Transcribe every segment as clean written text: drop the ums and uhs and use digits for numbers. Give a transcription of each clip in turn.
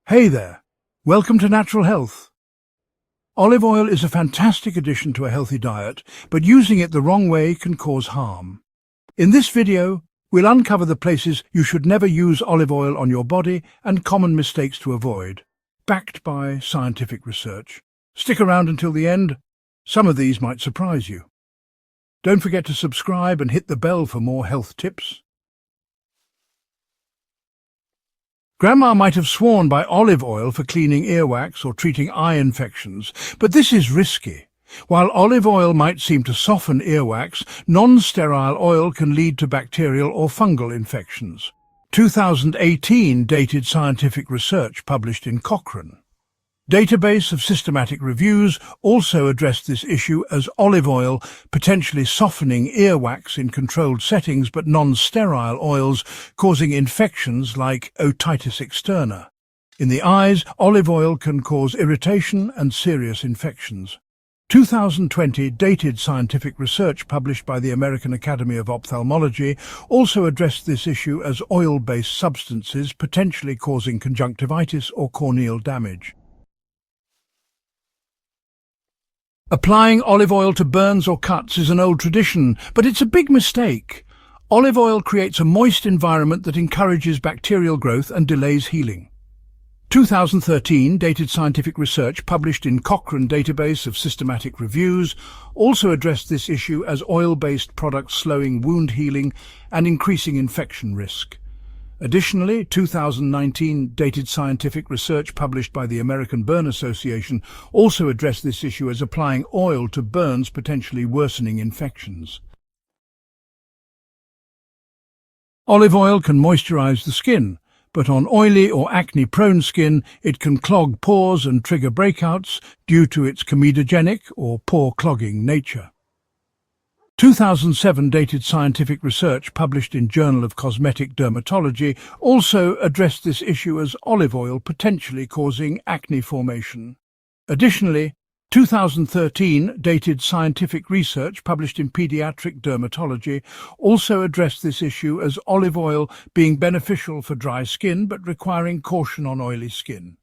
Hey there, welcome to Natural Health. Olive oil is a fantastic addition to a healthy diet, but using it the wrong way can cause harm. In this video, we'll uncover the places you should never use olive oil on your body and common mistakes to avoid, backed by scientific research. Stick around until the end. Some of these might surprise you. Don't forget to subscribe and hit the bell for more health tips. Grandma might have sworn by olive oil for cleaning earwax or treating eye infections, but this is risky. While olive oil might seem to soften earwax, non-sterile oil can lead to bacterial or fungal infections. 2018 dated scientific research published in Cochrane. Database of systematic reviews also addressed this issue as olive oil potentially softening earwax in controlled settings, but non-sterile oils causing infections like otitis externa. In the eyes, olive oil can cause irritation and serious infections. 2020 dated scientific research published by the American Academy of Ophthalmology also addressed this issue as oil-based substances potentially causing conjunctivitis or corneal damage. Applying olive oil to burns or cuts is an old tradition, but it's a big mistake. Olive oil creates a moist environment that encourages bacterial growth and delays healing. 2013 dated scientific research published in Cochrane Database of Systematic Reviews also addressed this issue as oil-based products slowing wound healing and increasing infection risk. Additionally, 2019 dated scientific research published by the American Burn Association also addressed this issue as applying oil to burns potentially worsening infections. Olive oil can moisturize the skin, but on oily or acne-prone skin, it can clog pores and trigger breakouts due to its comedogenic or pore-clogging nature. 2007 dated scientific research published in Journal of Cosmetic Dermatology also addressed this issue as olive oil potentially causing acne formation. Additionally, 2013 dated scientific research published in Pediatric Dermatology also addressed this issue as olive oil being beneficial for dry skin but requiring caution on oily skin.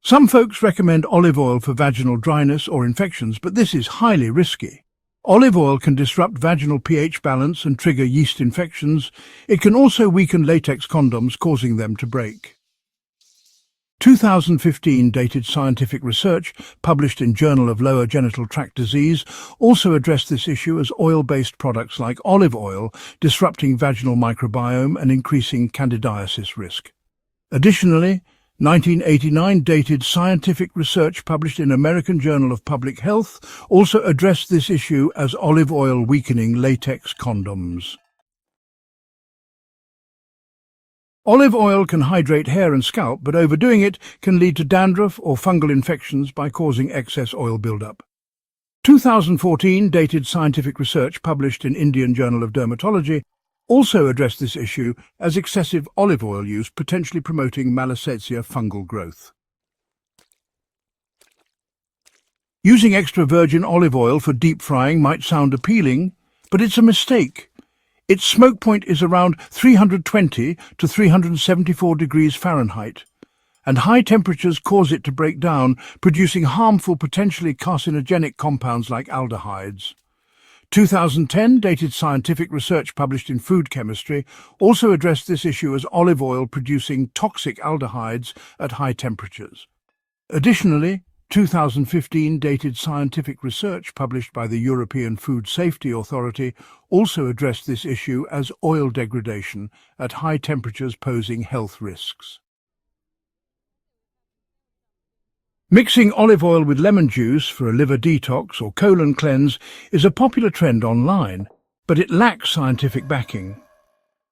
Some folks recommend olive oil for vaginal dryness or infections, but this is highly risky. Olive oil can disrupt vaginal pH balance and trigger yeast infections. It can also weaken latex condoms, causing them to break. 2015 dated scientific research published in Journal of Lower Genital Tract Disease also addressed this issue as oil-based products like olive oil disrupting vaginal microbiome and increasing candidiasis risk. Additionally, 1989 dated scientific research published in American Journal of Public Health also addressed this issue as olive oil weakening latex condoms. Olive oil can hydrate hair and scalp, but overdoing it can lead to dandruff or fungal infections by causing excess oil buildup. 2014 dated scientific research published in Indian Journal of Dermatology also addressed this issue as excessive olive oil use potentially promoting Malassezia fungal growth. Using extra virgin olive oil for deep frying might sound appealing, but it's a mistake. Its smoke point is around 320 to 374 degrees Fahrenheit, and high temperatures cause it to break down, producing harmful, potentially carcinogenic compounds like aldehydes. 2010 dated scientific research published in Food Chemistry also addressed this issue as olive oil producing toxic aldehydes at high temperatures. Additionally, 2015 dated scientific research published by the European Food Safety Authority also addressed this issue as oil degradation at high temperatures posing health risks. Mixing olive oil with lemon juice for a liver detox or colon cleanse is a popular trend online, but it lacks scientific backing.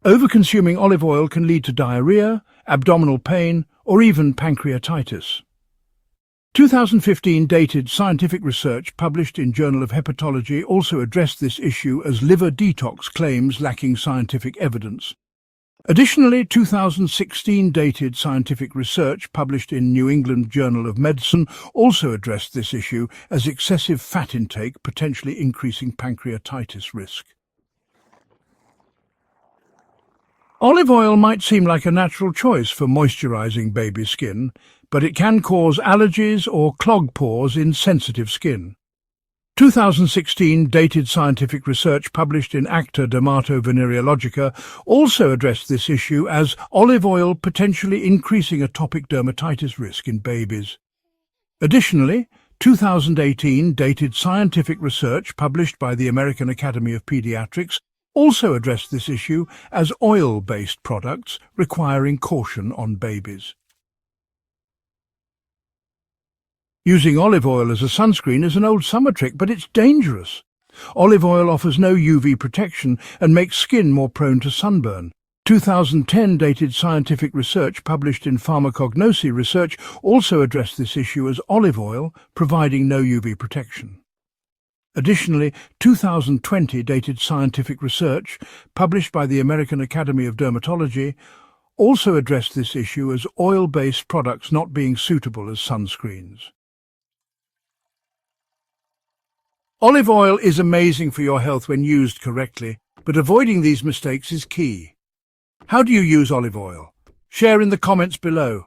Overconsuming olive oil can lead to diarrhea, abdominal pain, or even pancreatitis. 2015 dated scientific research published in Journal of Hepatology also addressed this issue as liver detox claims lacking scientific evidence. Additionally, 2016 dated scientific research published in New England Journal of Medicine also addressed this issue as excessive fat intake potentially increasing pancreatitis risk. Olive oil might seem like a natural choice for moisturizing baby skin, but it can cause allergies or clog pores in sensitive skin. 2016 dated scientific research published in Acta Dermatovenereologica also addressed this issue as olive oil potentially increasing atopic dermatitis risk in babies. Additionally, 2018 dated scientific research published by the American Academy of Pediatrics also addressed this issue as oil-based products requiring caution on babies. Using olive oil as a sunscreen is an old summer trick, but it's dangerous. Olive oil offers no UV protection and makes skin more prone to sunburn. 2010 dated scientific research published in Pharmacognosy Research also addressed this issue as olive oil providing no UV protection. Additionally, 2020 dated scientific research published by the American Academy of Dermatology also addressed this issue as oil-based products not being suitable as sunscreens. Olive oil is amazing for your health when used correctly, but avoiding these mistakes is key. How do you use olive oil? Share in the comments below.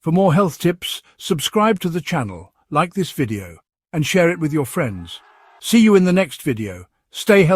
For more health tips, subscribe to the channel, like this video, and share it with your friends. See you in the next video. Stay healthy.